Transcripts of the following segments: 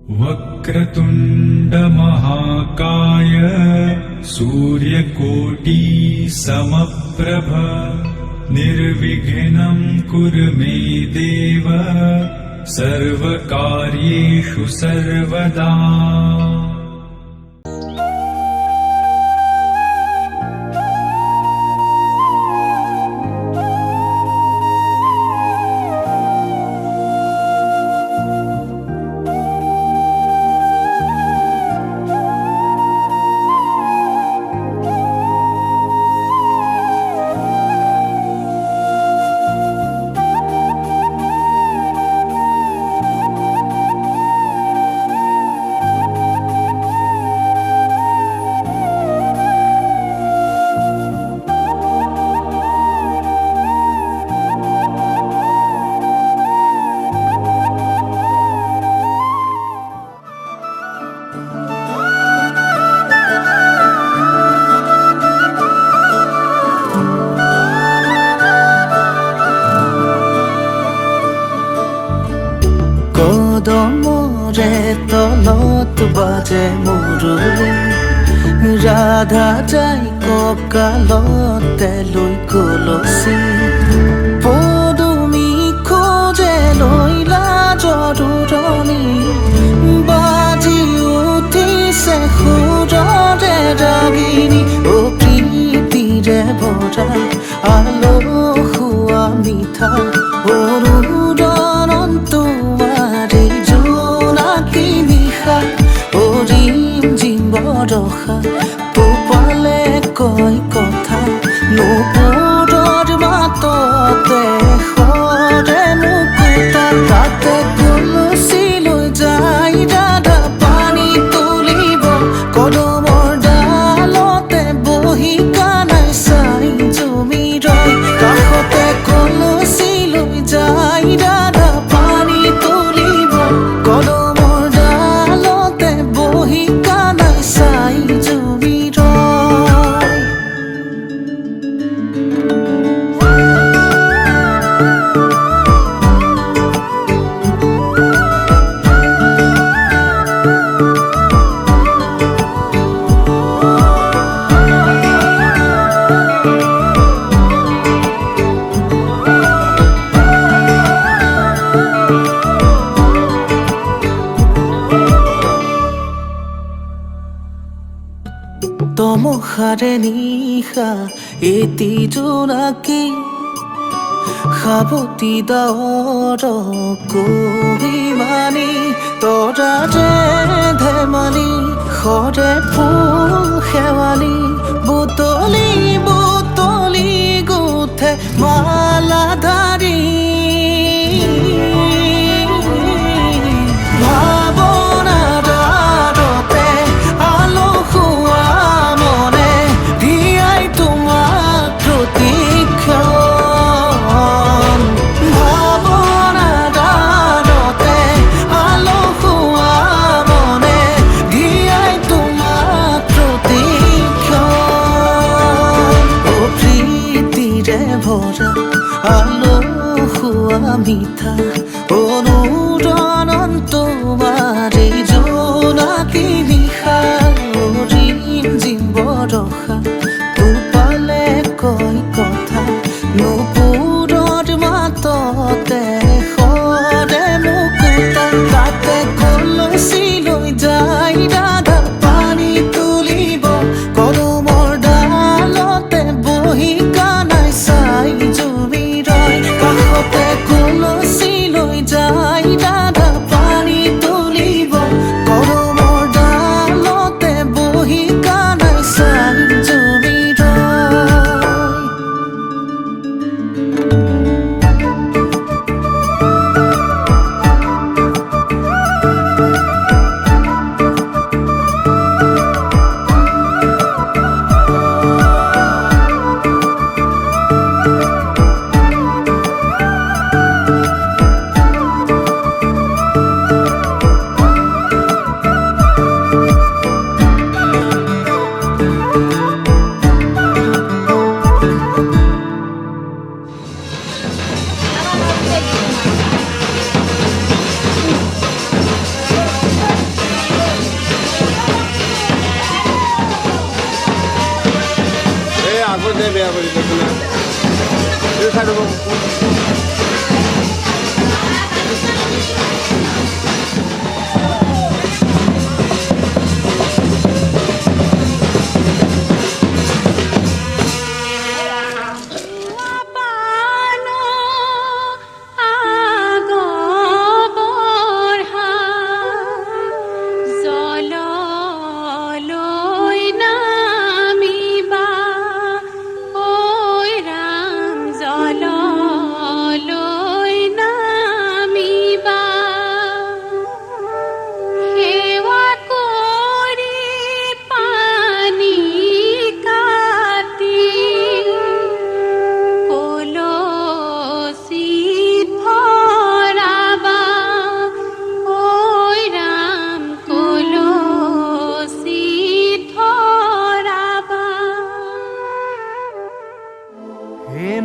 वक्रतुण्ड महाकाय सूर्यकोटि समप्रभ निर्विघ्नं कुरु मे देव सर्वकार्येषु सर्वदा। কদমৰে তলত বাজে মুৰুলি, ৰাধা যাই কঁকালতে লৈ কলচি, পদুমী খোজে লৈ লাজৰুৰণি, বাজি উঠিছে সুৰৰে ৰাগিনী। অ প্ৰীতিৰে ভৰা আলসুৱা মিঠা অৰুণন্তু বৰষা পোপালে কয় কথা নুপুৰৰ মাততে সৰে মুকুতা, তাতে কলচি লৈ যাই ৰাধা পানী তুলিব, কদমৰ ডালতে বহি কানাই চাই জুমি ৰয়, কাষতে কলচি লৈ যাই ৰাধা পানী তুলিব, কদমৰ ডালতে বহি কানাই চাই জুমি ৰয়। তমসাৰে নিশা এটি জোনাকী, সাৱতি ডাৱৰ কহিমানি, তৰাৰে ধেমালি সৰে ফুল শেৱালি, বুটলি বুটলি গুঠে মালাধাৰী, ভরা দে বেয়া কৰি এইটো চাই দিব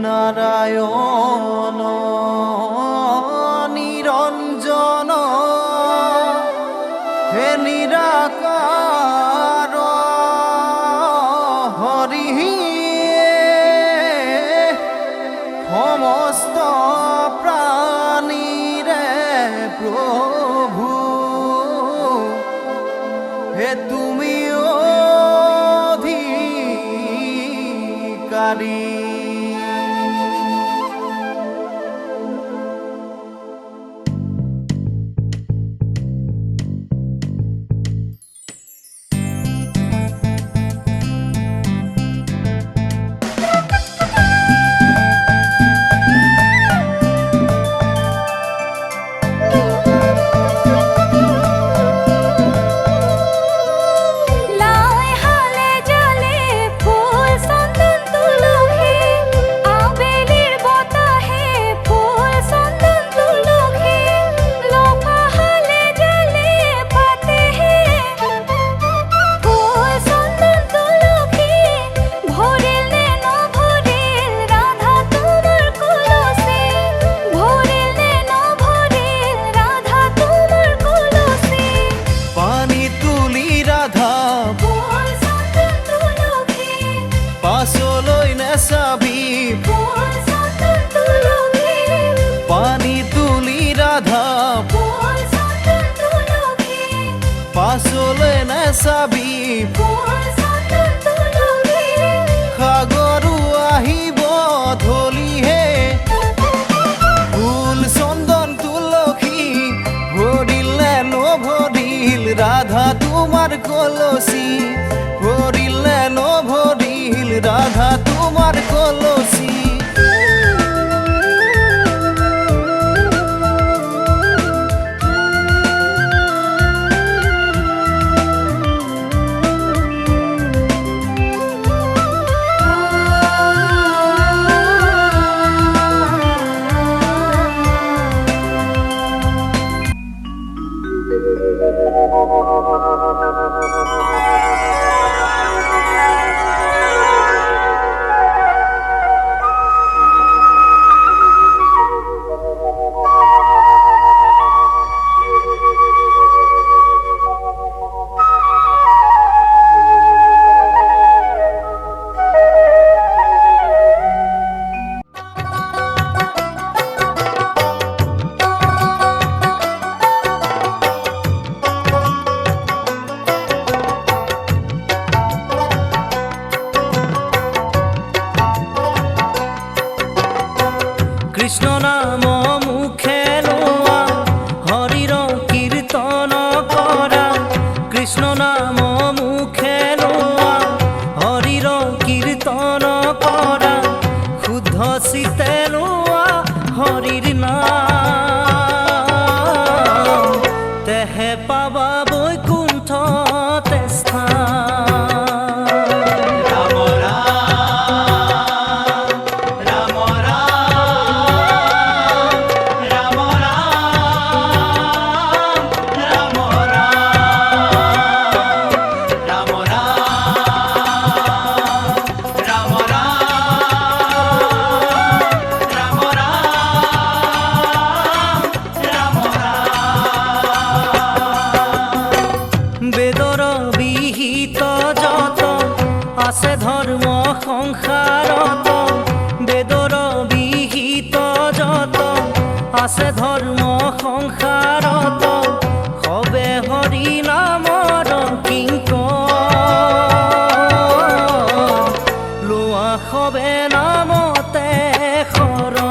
নারায়ণ নিরঞ্জন হে নিরাকার হরি সমস্ত প্রাণীরে প্রভু হে তুমি অধিকারী পানি তুলি রাধা পাছলে নেচাবি সাগৰু আহিব ধলিহে ফুল চন্দন তুলসী ভৰিলে নভৰিল ৰাধা তোমাৰ কলচী ভৰিলে নভৰিল রাধা তোমার কলসী কৃষ্ণ নাম মুখে লোৱা হৰিৰ কীৰ্তন কৰা কৃষ্ণ নাম মুখে লোৱা হৰিৰ কীৰ্তন কৰা শুদ্ধ চিতে লোৱা হৰিৰ নাম তেহে পাবা বৈকুণ্ঠতে স্থান বেদৰ বিহিত যত আছে ধৰ্ম সংসাৰত বেদৰ বিহিত যত আছে ধৰ্ম সংসাৰত সবে হৰি নামৰ কিংকৰ লোৱা সবে নামতে শৰণ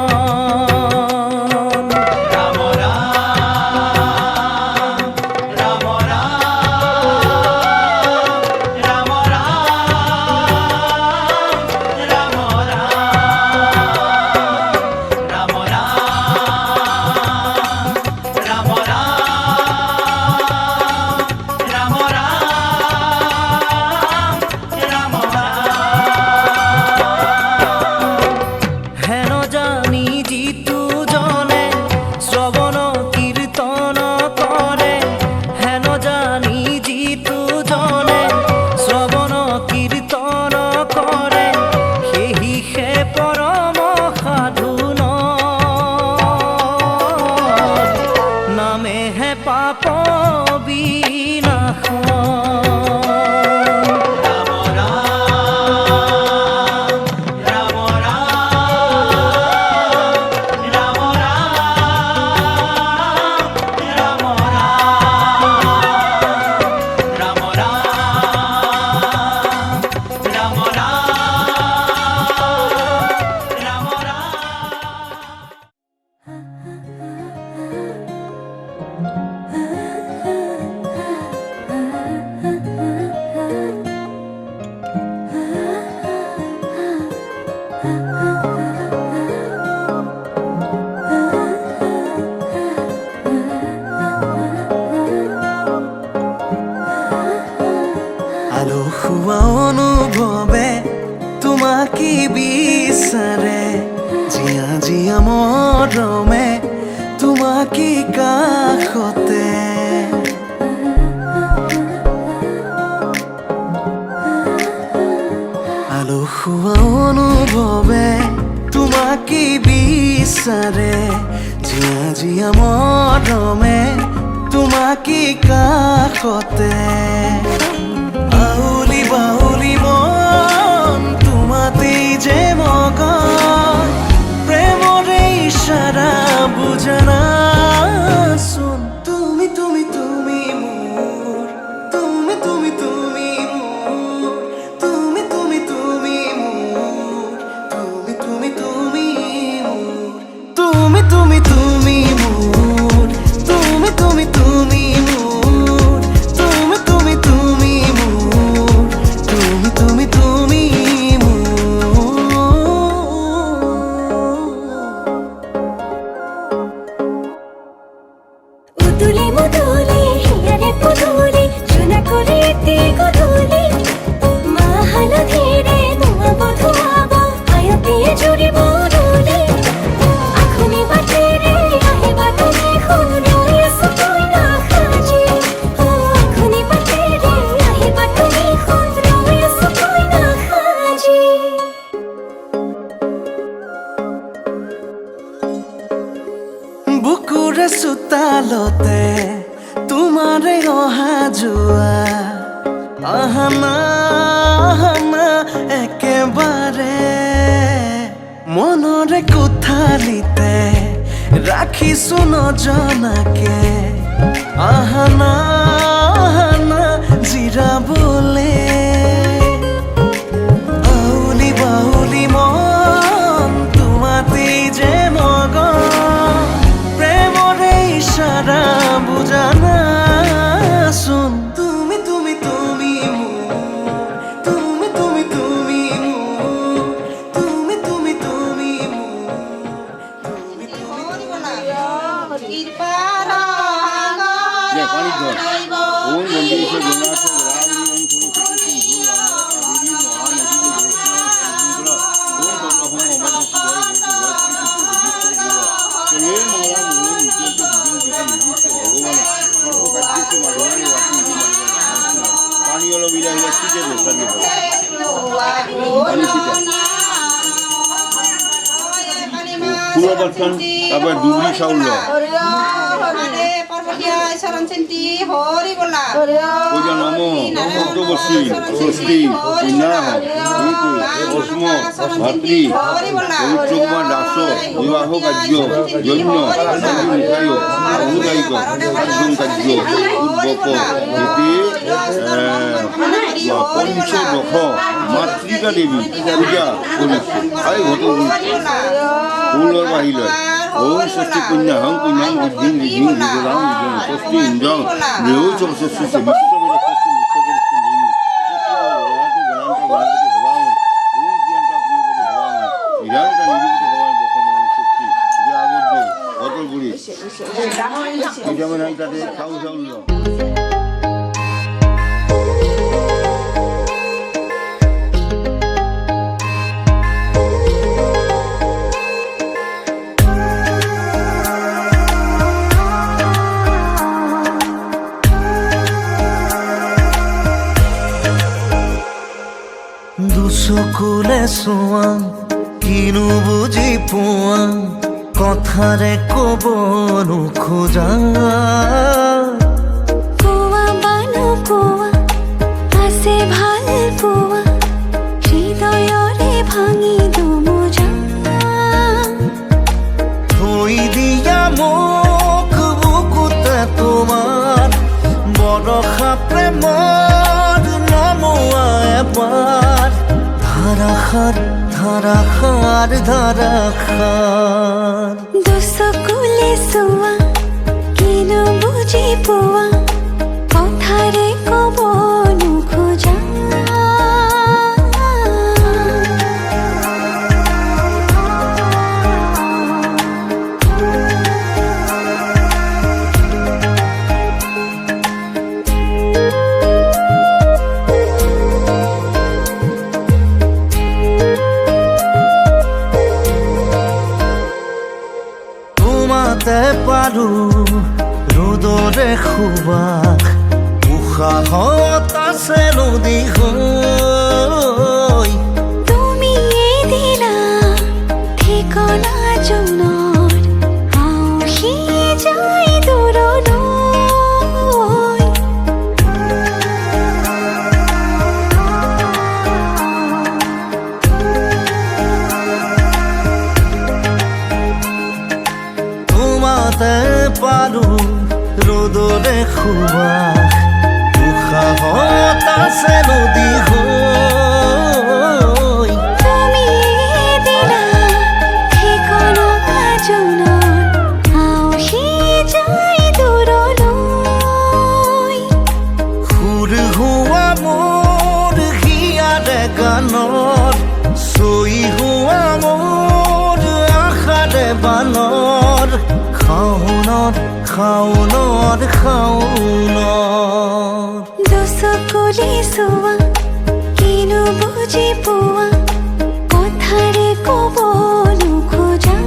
পাপ বিনাশ আলসুৱা অনুভৱে তোমাকে বিচাৰে জিয়া জিয়া মৰমে তোমাকে কাষতে আলসুৱা অনুভৱে তোমাকে বিচাৰে জিয়া জিয়া মৰমে তোমাকে কাষতে বাউলি বাউলি মন তোমাতেই যে মগন প্ৰেমৰে ইশাৰা বুজানা শুন তুমি তুমি তুমি মোৰ তুমি তুমি তুমি মোৰ তুমি তুমি তুমি মোৰ তুমি তুমি তুমি মোৰ তুমি তুমি তুমি মোৰ তুমি তুমি তুমি মোৰ তুমি তুমি তুমি উদুলি মুদুলি হিয়ারে পুদুলি চুনা করে গধুলি মা হালধিরে নোয়া বধুয়াব আয়তিয়ে জুড়ি বদুলি আখুনি বাটেরে আহিবা তুমি খুরই সুতই না খাজি আখুনি বাটেরে আহিবা তুমি খুরই সুতই না খাজি বুকুৰে চোতালতে তোমাৰে অহা যোৱা আহানা আহানা একেবাৰে মনৰে কোঠালিতে ৰাখিছো নজনাকে আহানা আহানা জিৰাবলে আউলি বাউলি মন তোমাতেই যে মগন প্ৰেমৰে ইশাৰা বুজানা শুন তুমি তুমি তুমি মোৰ তুমি তুমি তুমি মোৰ তুমি তুমি তুমি মোৰ তুমি তুমি Ya, panik dong. Om Nandi Isha Gunasa Ravri Om Surusati Sindhura Aviri Mohanadi Sindhura Om Baba Hum Amada Subhai Gosu Vati Kutu Vijito Jura Kene Mora Mura Nityanto Bhujana Jika Nijishto Bhagavana Sarva Kajyasya Madhurani Vati Niti Madhurani Pani Ola Vila Hila Sija Dosani Pani Sija Pura Batan Tabar Dubri Shaullo পর্বতীয় শরণ centi Hari বলা পূজা নম ভক্তবর্ষী ষষ্ঠী ইন্দ্রাহ অস্ম ভাতৃ পবিত্রকুমার দাস বিবাহ কার্য যজ্ঞ নিকায় অনুদায়িক একজন কার্য উদ্ভব এটি পঞ্চদশ মাতৃকা দেবী পূজা কৰিছে আই ঘটগুৰি ফুলৰ বাহিৰত ওম ষষ্ঠী কন্যা হং কন্যাং অধীন ঋধিং বিজলাং বিজং ষষ্ঠী ইন্দ্রং রেউ চ ষষ্ঠী সে বিশ্ববের ষষ্ঠী মুক্তকরিষ্ঠ নেমি ষষ্ঠী গণান্তে গণান্তে ভবাং ওম কিয়ান্তা প্রিয়পতি ভবাং ইরান্তা নিরূপিত ভবাং বখম ষষ্ঠী যে আগত যে ঘটগুৰি এটা মানে তাতে খাও চাউল দুচকুলে চোৱা কিনো বুজি পোৱা কথাৰে ক'ব নোখোজা কোৱা বানো কোৱা আছে ভাল পোৱা হৃদয়ৰে ভাঙি দুমোজা থৈ দিয়া মোক বুকুতে তোমাৰ বৰষা প্ৰেমৰ নমোৱা এবাৰ ধাৰাসাৰ ধাৰাসাৰ ধাৰাসাৰ দুচকুলে চোৱা কিনো বুজি পোৱা কথাৰে ক'ব নোখোজা পাৰো ৰ'দৰে সুবাস উশাহত আছে নদী হৈ তুমিয়ে দিলা ঠিকনা জনৰ আউসি যায় দূৰলৈ তোমাতে পাৰো ৰ'দৰে সুবাস উশাহত আছে নদী হৈ তুমিয়ে দিলা ঠিকনা জনৰ আউসি যায় দূৰলৈ সুৰ হোৱা মোৰ হিয়াৰে গানত চৈ হোৱা মোৰ আশাৰে বানৰ খাওনত খাওনত খাওনত দুচকুলে চোৱা কিনো বুজি পোৱা কথাৰে ক'ব নোখোজা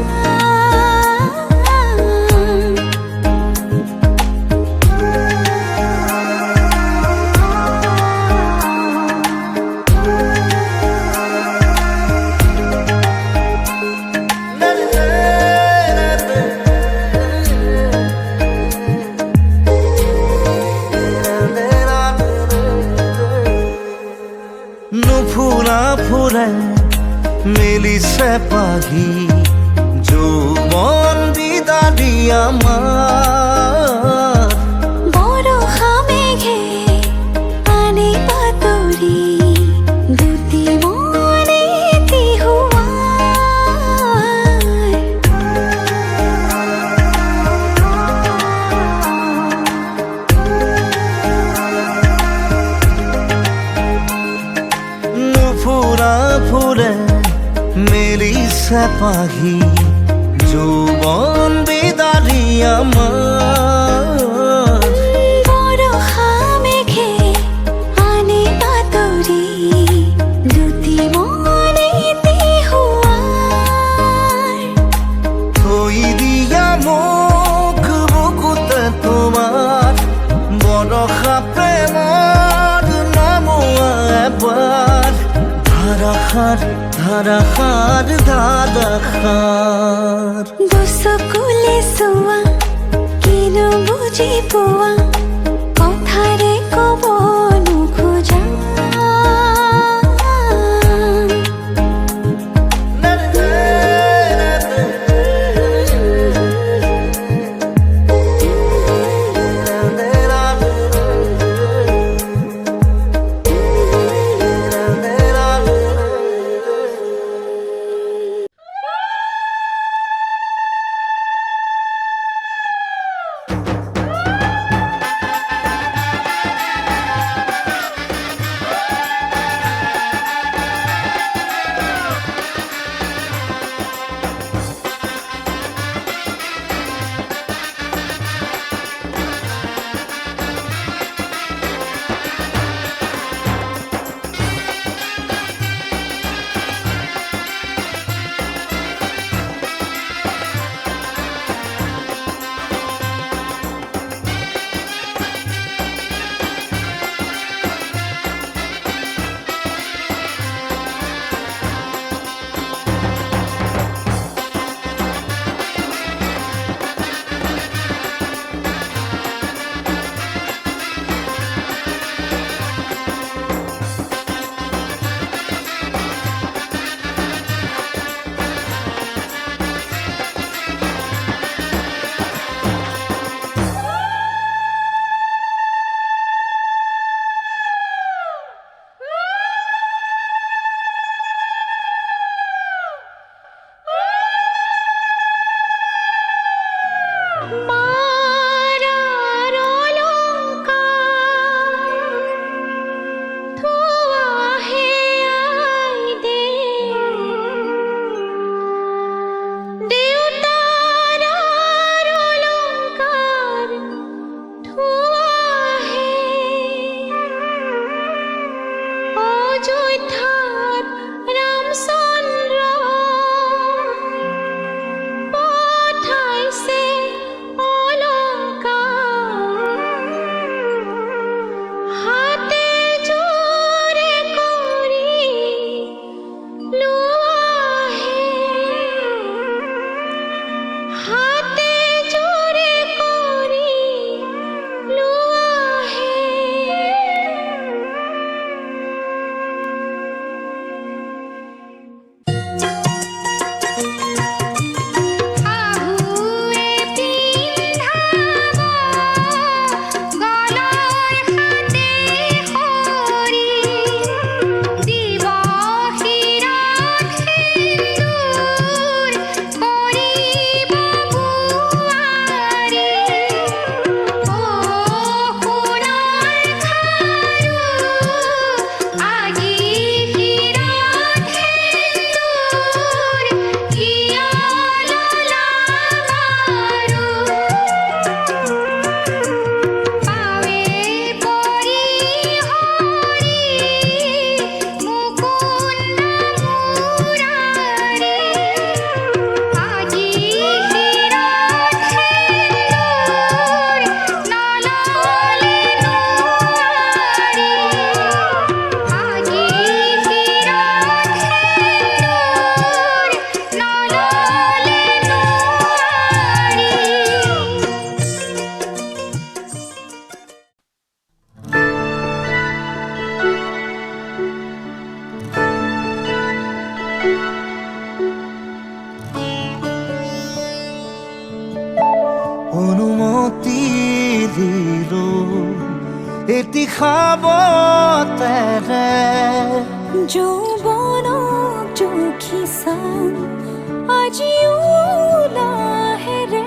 নুফুৰা ফুৰে মেলিছে পাহি যৌৱন বিদাৰি আমাৰ বৰষা মেঘে আনে পাতৰি দুটি মনে নুফুৰা ফুৰে মেলিছে পাহি যৌৱন বিদাৰি আমাৰ বৰষা মেঘে আনে পাতৰি দুটি মনে থৈ দিয়া মোক বুকুতে তোমাৰ বৰষা প্ৰেমৰ নমোৱা এবাৰ ধাৰাসাৰ ধাৰাসাৰ ধাৰাসাৰ দুচকুলে চোৱা কিনো কিনো বুজি পোৱা কথাৰে ক'ব নোখোজা অনুমতি দিলো এটি খাব তেৰে যৌৱনক জুখি চাম আজিও লাহেৰে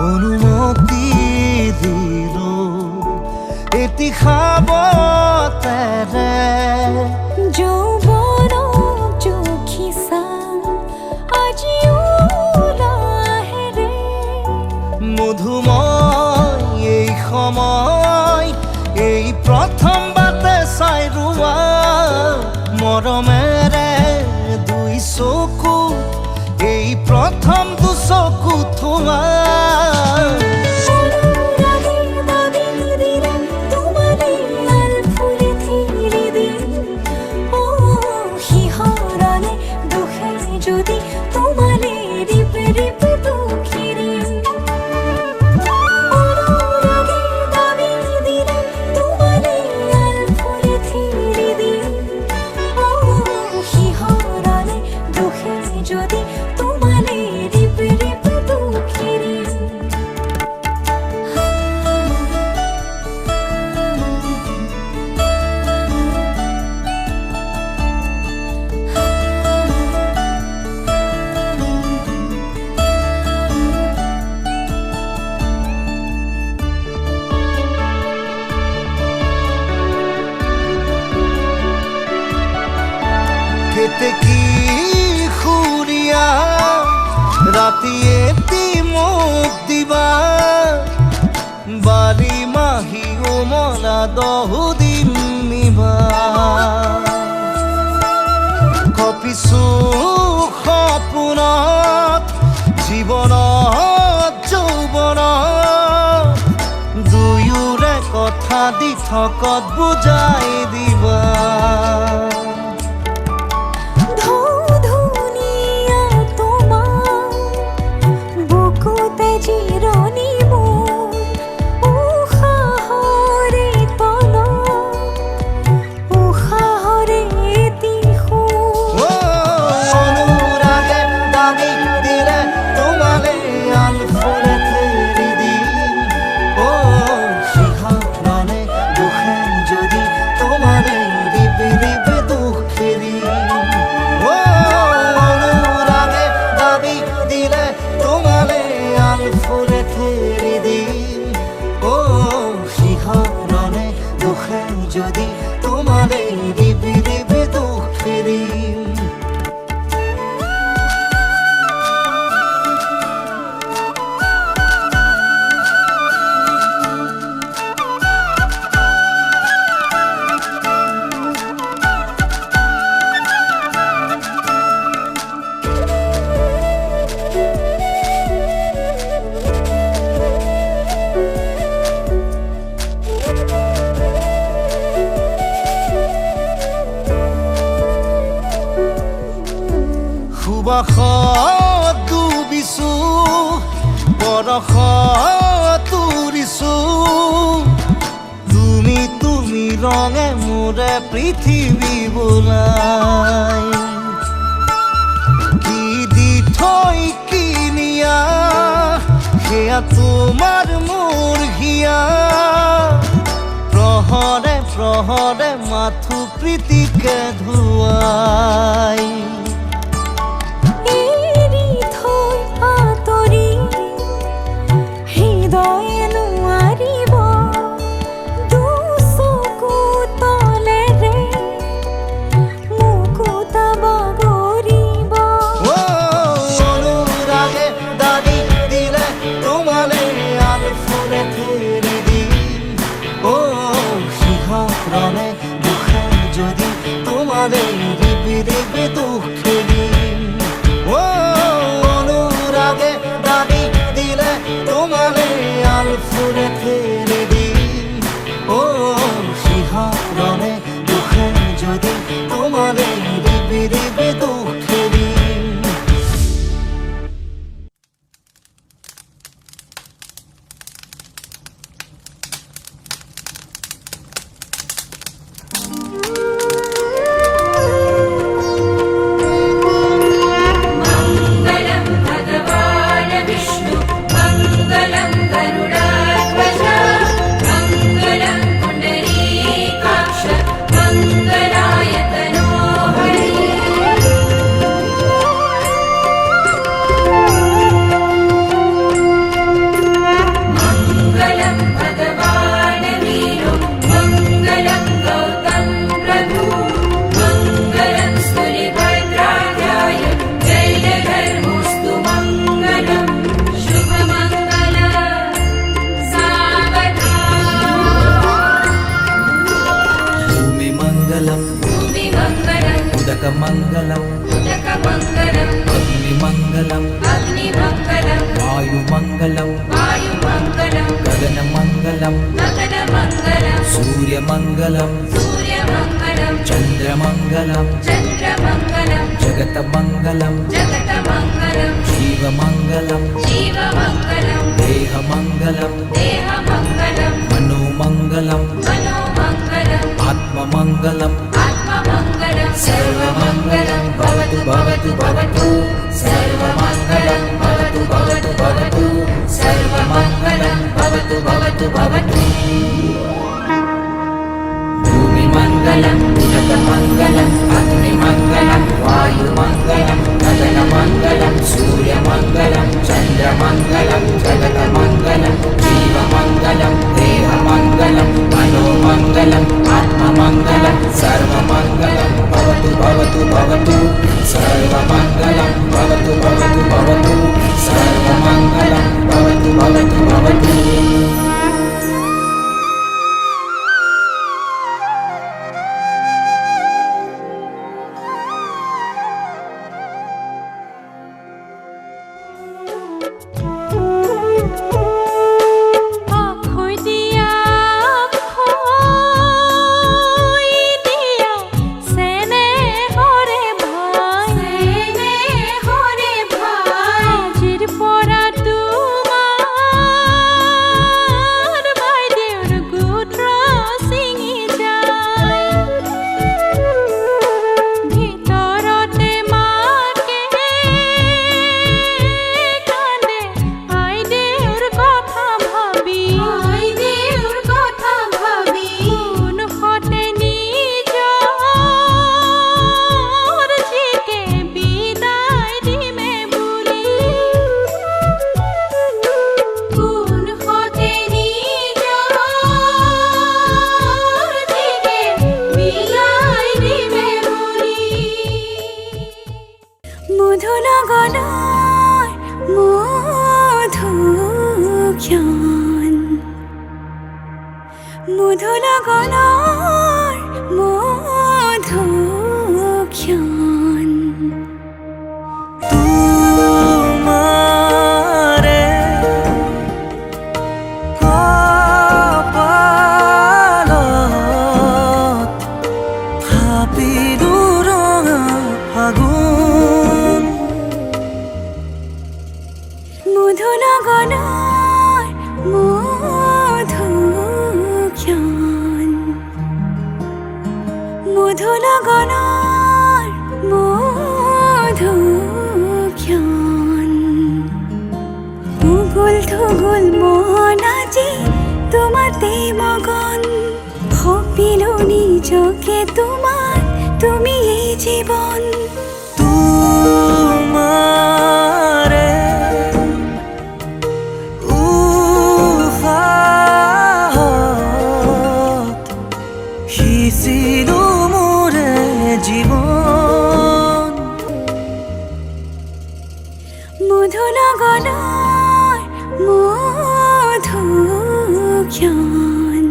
অনুমতি দিলো এটি খাব তেৰে যৌৱনক জুখি চাম আজিও লাহেৰে মধুময় এই সময় এই প্ৰথম বাটে চাই ৰোৱা মৰমেৰে দুই চকু এই প্ৰথম দুচকু থোৱা দিবা বালি মাহি উমলা দহুদিন নিবা কপিছো সপোনত জীৱনত যৌৱনত দুয়োৰে কথা দি থকত বুজাই দিবা ধুনীয়া তোমাৰ বুকুতে জিৰণি মোৰ উশাহৰে তলত উশাহৰে দিশো অনুৰাগে দাবি দিলে তোমালে আলফুলে থেৰি দিম শিখানে দুখে যদি তোমালে দিবি দিবি দুখেরি অনুরাগে দাবি দিলে তোমালে আলফুলে থেরি দিম শিখানে দুখে যদি তোমালে দিবি দিবি দুখেরি সুবাসত ডুবিছো বৰষত তুৰিছো তুমি ৰঙে মোৰে পৃথিৱী বোলাই কি দি থৈ কিনিয়া সেয়া তোমাৰ মোৰ হিয়া প্ৰহৰে প্ৰহৰে মাথো প্ৰীতিকে ধুৱাই এৰি থৈ আঁতৰি হৃদয়ে নোৱাৰিব দুচকু তলেৰে মুকুতা বগৰিব অনুৰাগে দাবি দিলে তোমালে আলফুলে থেৰি দিম শিখানে দুখে যদি তোমালে দিবি দিবি দুখেৰি অনুরাগে দাবি দিলে তোমালে আলফুলে থেরি দিম শিখানে দুখে যদি তোমালে দিবি দিবি দুখেরি मङ्गलं भगवान् विष्णु मङ्गलं गरुडाध्वज मङ्गलं पुण्डरीकाक्ष मङ्गलाय तनोहरि मङ्गलं भगवान् वीरो मङ्गलं गौतम प्रभु मङ्गलं स्तुलिभद्राध्याय जय धर्मोऽस्तु मङ्गलं शुभमङ्गल सावधा भूमिमङ्गलं भूमिमङ्गलं उदकमङ्गलं उदकमङ्गलं अग्निमङ्गलं अग्निमङ्गलं वायुमङ्गलं वायुमङ्गलं गगनमङ्गलं गगनमङ्गलं सूर्यमङ्गलं सूर्यमङ्गलं चन्द्रमङ्गलं चन्द्रमङ्गलं जगतमङ्गलं जगतमङ्गलं जीवमङ्गलं जीवमङ्गलं देहमङ्गलं देहमङ्गलं मनोमङ्गलं मनोमङ्गलं आत्ममङ्गलं आत्ममङ्गलं सर्वमङ्गलं भवतु भवतु भवतु सर्वमङ्गलं भवतु भवतु भवतु सर्वमङ्गलं भवतु भवतु भवतु भूमिमङ्गलं उदकमङ्गलं अग्निमङ्गलं वायुमङ्गलं गगनमङ्गलं सूर्यमङ्गलं चन्द्रमङ्गलं जगतमङ्गलं जीवमङ्गलं देहमङ्गलं मनोमङ्गलं आत्ममङ्गलं सर्वमङ्गलं भवतु भवतु भवतु सर्वमङ्गलं भवतु भवतु भवतु सर्वमङ्गलं भवतु মধুর গণৰ মধু ক্ষণ তোমারে কপালত থাপিলো ৰঙা ফাগুন মধুৰ গণৰ মধু ক্ষণ মধুৰ গণৰ মধু ক্ষণ উগুল থুগুল মন আজি তোমাতে মগন ভাবিলো নিজকে তোমার তুমি এই জীবন তোমারে উশাহত সিঁচিলো মোৰে জীৱন মধুৰ গণৰ মধু ক্ষণ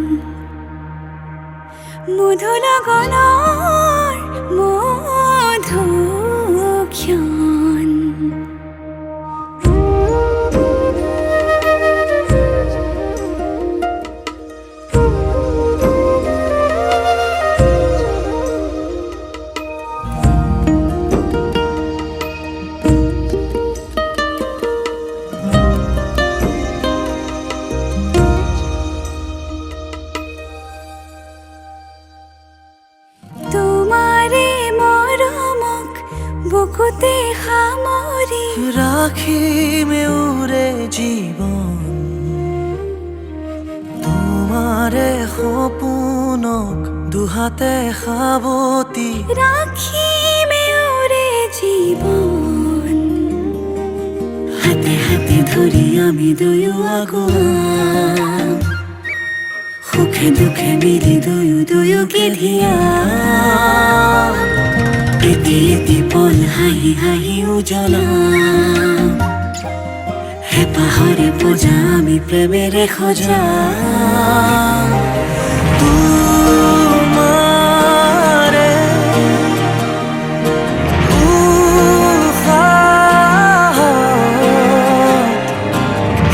মধুৰ গণৰ মধু ক্ষণ তোমাৰে মৰমক বুকুতে সামৰি ৰাখিমে উৰে জীৱন তোমাৰে সপোনক দুহাতে সাৱতি ৰাখিমে ওৰে জীৱন হাতে হাতে ধৰি আমি দুয়ো আগুৱাম সুখে দুখে মিলি দুয়োকে ধিয়া এটি এটি পল হাঁহি হাঁহি উজ্বলাম হেঁপাহৰে পূজা আমি প্ৰেমেৰে সজাম তোমাৰে উশাহত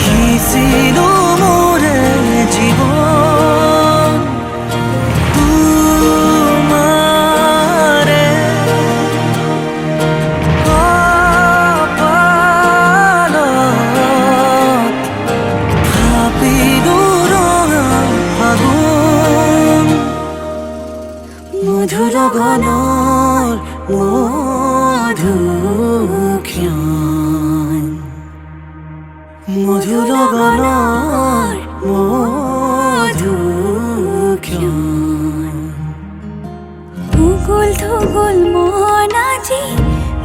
সিঁচিলো মোৰে জীৱন তোমাৰে কপালত থাপিলো ৰঙা ফাগুন মধুৰ গণৰ মধু ক্ষণ মধুৰ গণৰ মধু ক্ষণ উগুল থুগুল মন আজি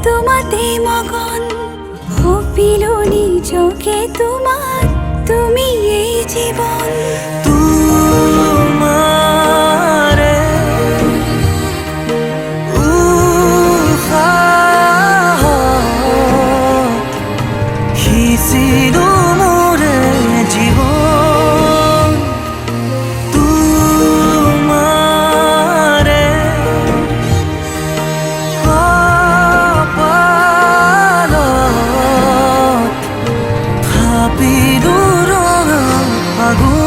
তোমাতে মগন ভাবিলো নিজকে তোমার তুমি এই জীবন তোমাৰে উশাহত সিঁচিলো মোৰে জীৱন তোমাৰে কপালত থাপিলো ৰঙা ফাগুন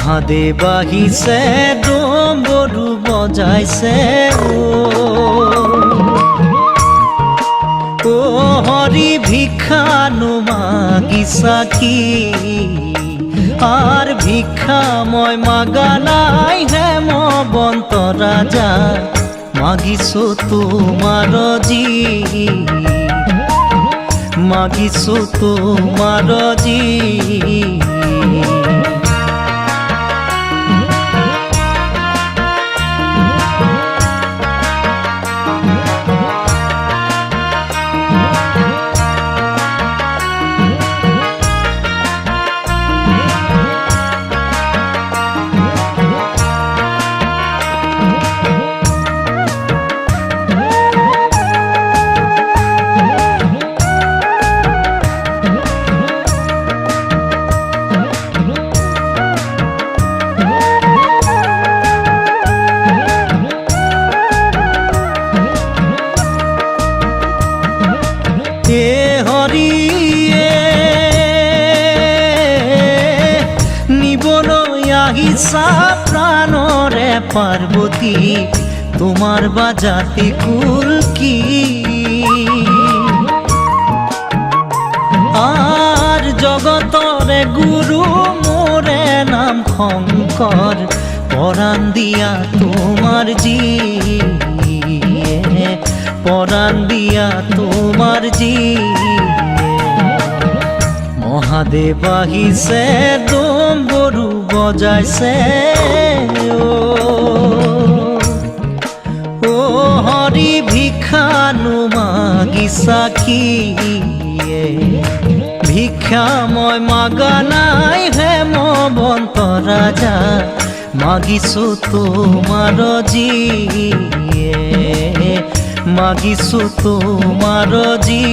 মহাদেৱ আহিছে ডম্বৰু বজাইছে ও হৰি ভিক্ষানো মাগিছা কি আর ভিক্ষা মই মাগা নাই হেমবন্ত রাজা মাগিছো তোমার জি মাগিছো তোমার জি আহিছা প্রাণরে পার্বতী তোমার বাজাতে কুল কি আর জগতরে গুরু মোরে নাম শঙ্কর পরাণ দিয়া তোমার জি পরাণ দিয়া তোমার জি মহাদেৱ আহিছে ডম্বৰু বজাইছে ও হৰি ভিক্ষানো মাগিছা কি ভিক্ষা মই মাগা নাই হেমবন্ত ৰাজা মাগিছো তোমাৰ জি মাগিছো তোমাৰ জি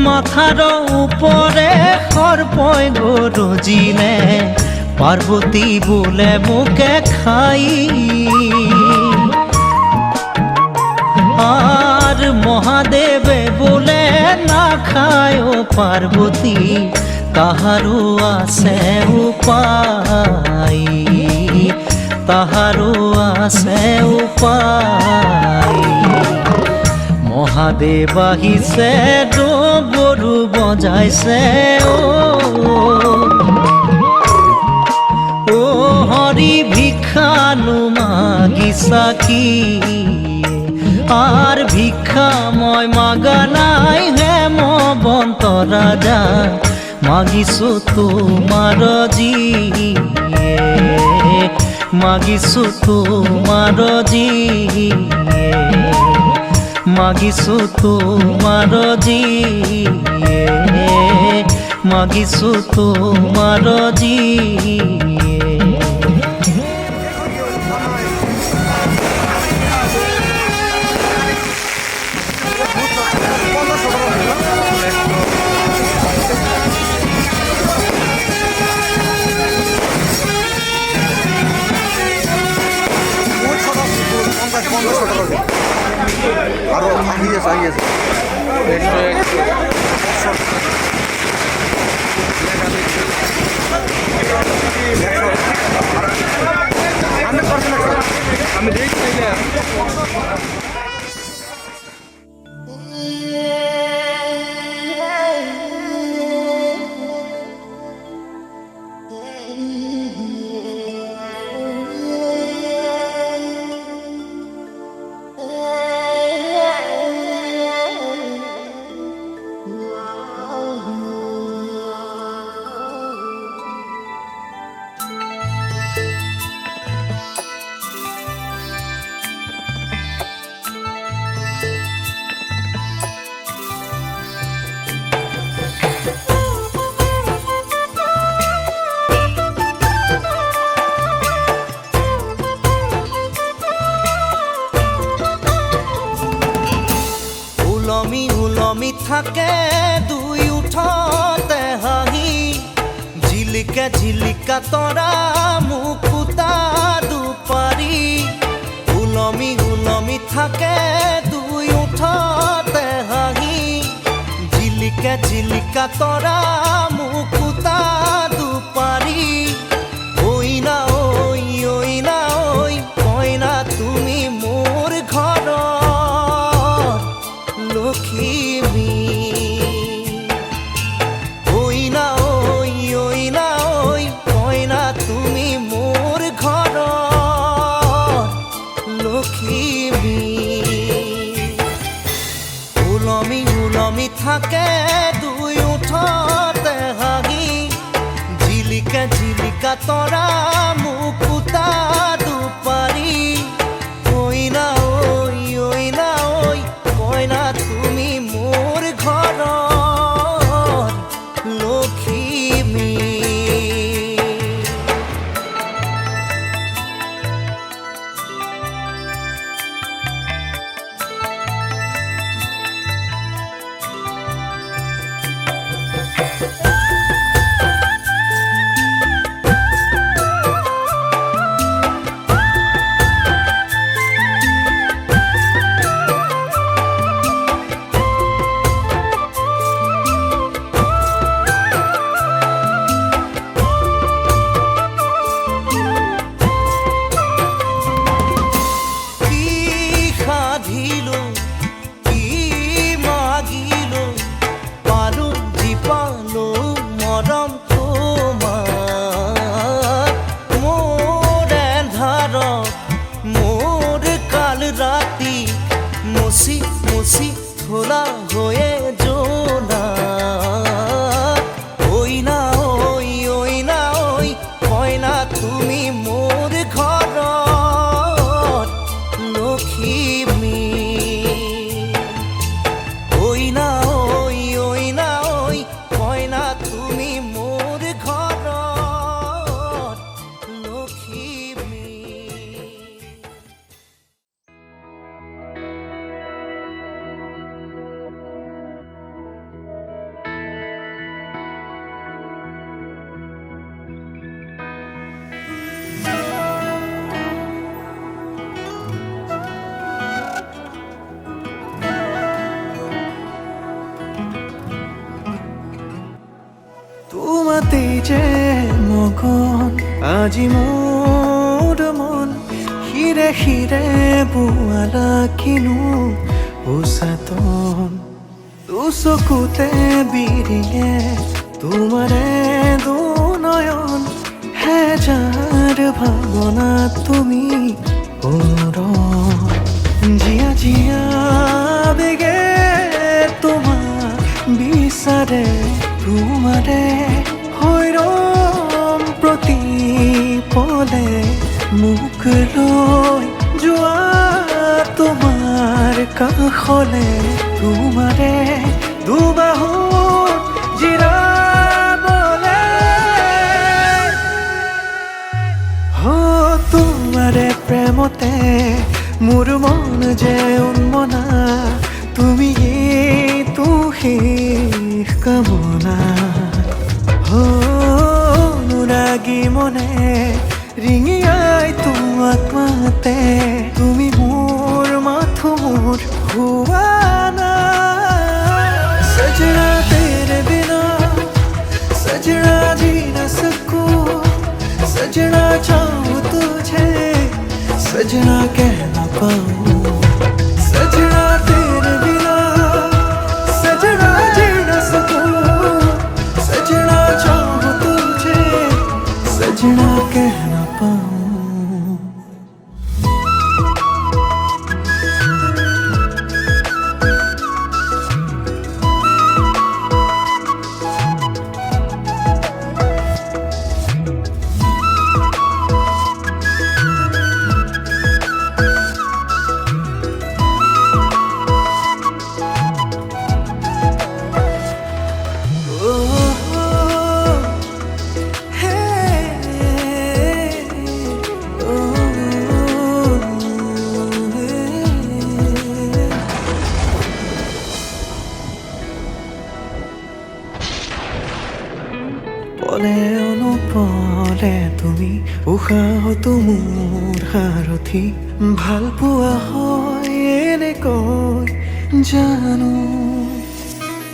মাথার উপরে সর্পই গরজিলে পার্বতী বোলে মোকে খাই আর মহাদেবে বোলে না খায় পার্বতী তাহারও আছে উপায় তাহারও আছে উপায় মহাদেৱ আহিছে ডম্বৰু বজাইছে ও হৰি ভিক্ষানো মাগিছা কি আর ভিক্ষা মই মাগা নাই হেমবন্ত রাজা মাগিছো তোমার জি মাগিছো তোমার জি মাগিছো তোমার জি মাগিছো তোমার জি আরো আগিয়েছে আগিয়েছে থাকে দুই উঠতে হাঁহি জিলিকা জিলিকা তৰা মুকুতা দুপাৰি উলমি উলমি থাকে দুই উঠতে হাঁহি জিলিকা জিলিকা তৰা মুকুতা দুপাৰি ঐ না ঐ কইনা তুমি মোৰ ঘৰৰ লখিমী ঐ না ঐ কইনা তুমি মোৰ ঘৰৰ লখিমী উলমি উলমি থাকে দুই উঠতে হাঁহি জিলিকা জিলিকা তৰা মুকুতা দুপাৰি ঐ না ঐ কইনা তুমি মোৰ ঘৰৰ লখিমী মৰম তোমাৰ মোৰ এন্ধাৰত মোৰ কাল ৰাতি মুচি মুচি থোলা হৈয়ে জোনাত ঐ না ঐ কইনা তুমি মোৰ ঘৰত লখিমী ঐ না ঐ কইনা তুমি মোৰ ঘৰত লখিমী তোমাতে যে মগন আজি মোৰ মন হিৰে হিৰে বোৱালা কিনো উচাতন চকুতে বিৰিঙে তোমাৰে দুনয়ন হেজাৰ ভাৱনা তুমি জিয়া জিয়া বেগে তোমাক বিচাৰে তোমাৰে হৈৰম প্ৰতি পলে মোক লৈ যোৱা তোমাৰ কাষলে তোমাৰে দুবাহু জিৰাবলে তোমাৰে প্ৰেমতে মোৰ মন যে উন্মনা তুমি শেষ কামনা অনুৰাগী মনে ৰিঙিয়াই তোমাক মাতে তুমি মোৰ মাথো মোৰ হুৱানা সজনা তেৰে বিনা সজনা जी न सकूं सजना चाहूं तुझे सजना कह न पाऊं सजना तेरे बिना सजना जी न सकूं सजना चाहूं तुझे सजना कह न पाऊं পলে অনুপলে তুমি উশাহতো মোৰ সাৰথি ভাল পোৱা হয় এনেকৈ জানো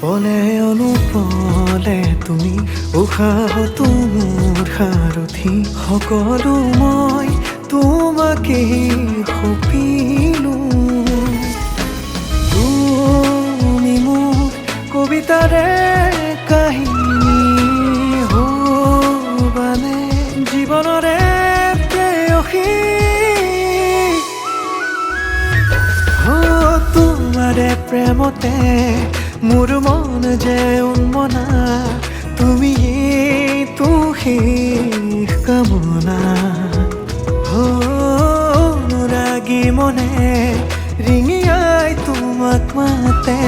পলে অনুপলে তুমি উশাহতো মোৰ সাৰথি সকলো মই তোমাকেই সপিলো তুমি মোৰ কবিতাৰে কাহিনী হবানে জীৱনৰে প্ৰেয়সী তোমাৰে প্ৰেমতে মোৰ মন যে উন্মনা তুমি তো শেষ কামনা ৰাগী মনে ৰিঙিয়াই তোমাক মাতে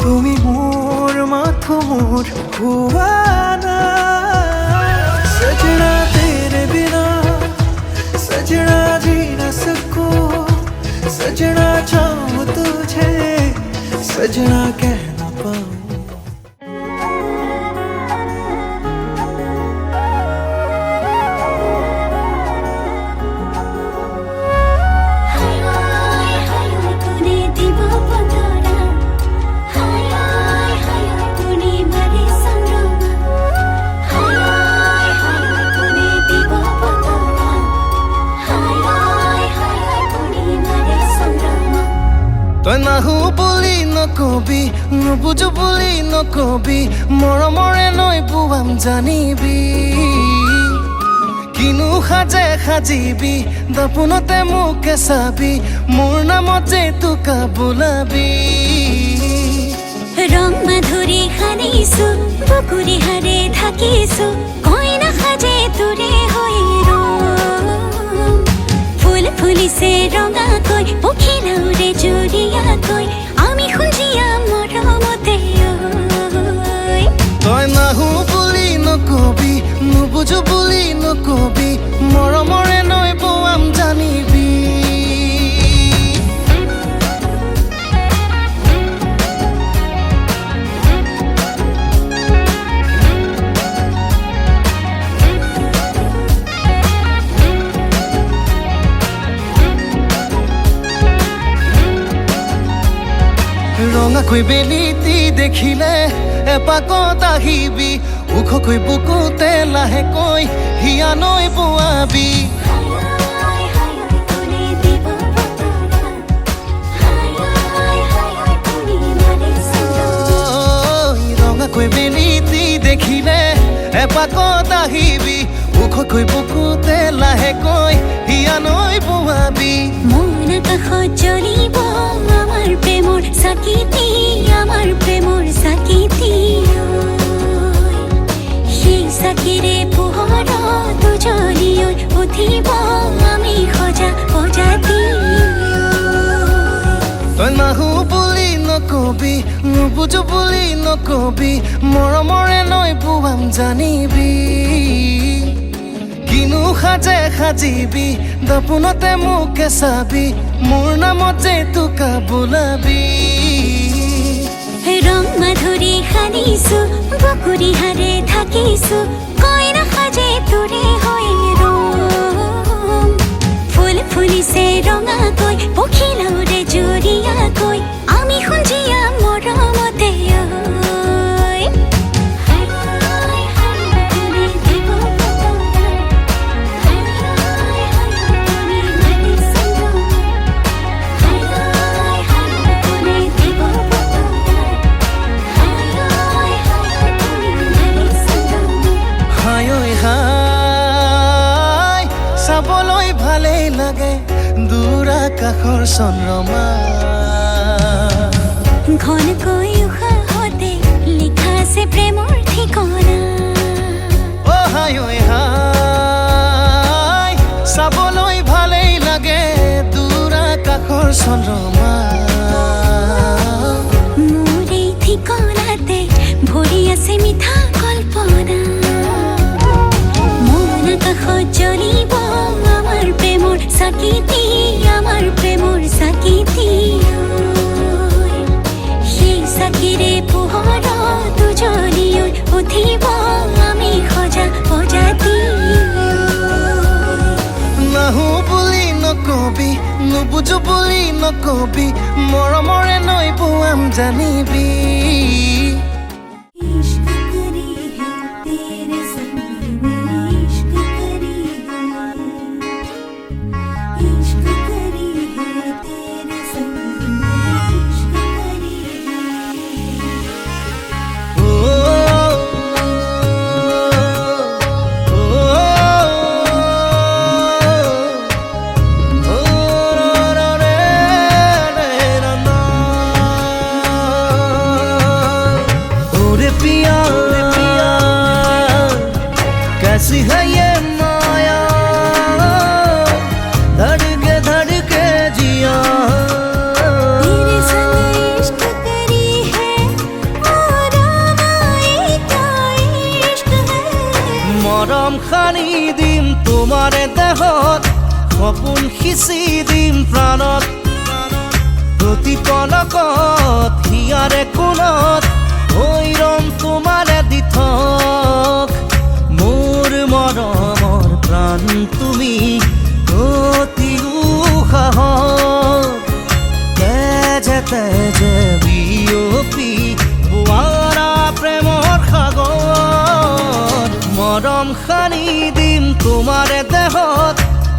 তুমি মোৰ মাথো মোৰ হুৱানা सजना तेरे बिना सजना जी न सकूं सजना चाहूं तुझे सजना कह न पाऊं তই নাহো বুলি নকবি নুবুজো বুলি নকবি মৰমৰে নৈ বুৱাম জানিবি কিনো সাজে সাজিবি দাপোনতে মোকে চাবি মোৰ নামত যে তোকা বোলাবি ৰং মাধুৰী সানিছো বুকুৰি হাৰে থাকিছো কইনা সাজে তোৰে হৈ ফুল ফুলিছে ৰঙাকৈ পখিলাউৰে জুৰিয়াকৈ আমি খুঁজিয়া মৰমতে তই নাহো বুলি নকবি নুবুজো বুলি নকবি মৰমৰে নৈ বুৱাম জানিবি ৰঙাকৈ বেলিটি দেখিলে এপাকত আহিবি ওখকৈ বুকুতে লাহেকৈ হিয়া নৈ বোৱাবি ৰঙাকৈ বেলিটি দেখিলে এপাকত আহিবি ওখকৈ বুকুতে লাহেকৈ হিয়া নৈ বোৱাবি মন কাষত জ্বলিব আমাৰ প্ৰেমৰ চাকিতি আমাৰ প্ৰেমৰ চাকিতি সেই চাকিৰে পোহৰত উজ্বলি উঠিব আমি সজা প্ৰজাতি তই নাহো বুলি নকবি নুবুজো বুলি নকবি মৰমৰে নৈ বুৱাম জানিবি কিনো সাজে সাজিবি দাপোনতে মোকে চাবি মোৰ নামত যে তোকা বোলাবি ৰং মাধুৰী সানিছো বুকুৰি হাৰে থাকিছো কইনা সাজে তোৰে হৈ ফুল ফুলিছে ৰঙাকৈ পখিলাউৰে জুৰিয়াকৈ আমি খুঁজিয়া মৰমতে চাবলৈ ভালেই লাগে দূৰ আকাশৰ চন্দ্ৰমা ঘনকৈ উশাহতে লিখা আছে প্ৰেমৰ ঠিকনা হাই হাই চাবলৈ ভালেই লাগে দূৰ আকাশৰ চন্দ্ৰমা মোৰ এই ঠিকনাতে ভৰি আছে মিঠা কল্পনা মন আকাশত জ্বলিব আমাৰ প্ৰেমৰ চাকিতি আমাৰ প্ৰেমৰ চাকিতি সেই চাকিৰে পোহৰত উজ্বলি উঠিব আমি সজা বুলি নকবি মৰমৰে নৈ বুৱাম জানিবি इश्क करी है तेरे संग में इश्क करी है इश्क करी है तेरे संग में इश्क करी कैसी है ये माया धड़के जिया तेरे संग इश्क करी है और आए क्या इश्क है মৰম খানি দিম তোমাৰে দেহত সপোন সিঁচি দিম প্ৰাণত প্ৰতি পলকত হিয়াৰে কোণত হৈ ৰম তোমাৰে দিঠক মোৰ মৰমৰ প্ৰাণ তুমি অতি উশাহত তেজে তেজে বিয়পি বোৱাৰা প্ৰেমৰ সাগৰ মৰম সানি দিম তোমাৰে দেহত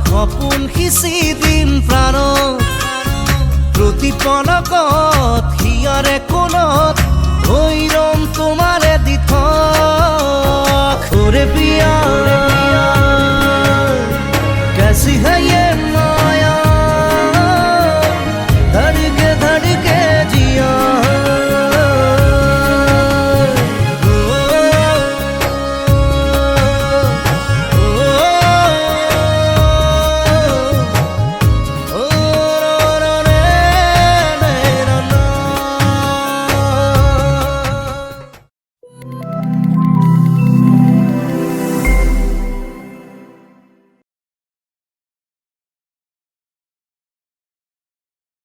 সপোন সিঁচি দিম প্ৰাণত প্ৰতি পলকত হিয়াৰে কোণত হৈ ৰম তোমাৰে দিঠক ওৰে বিয়া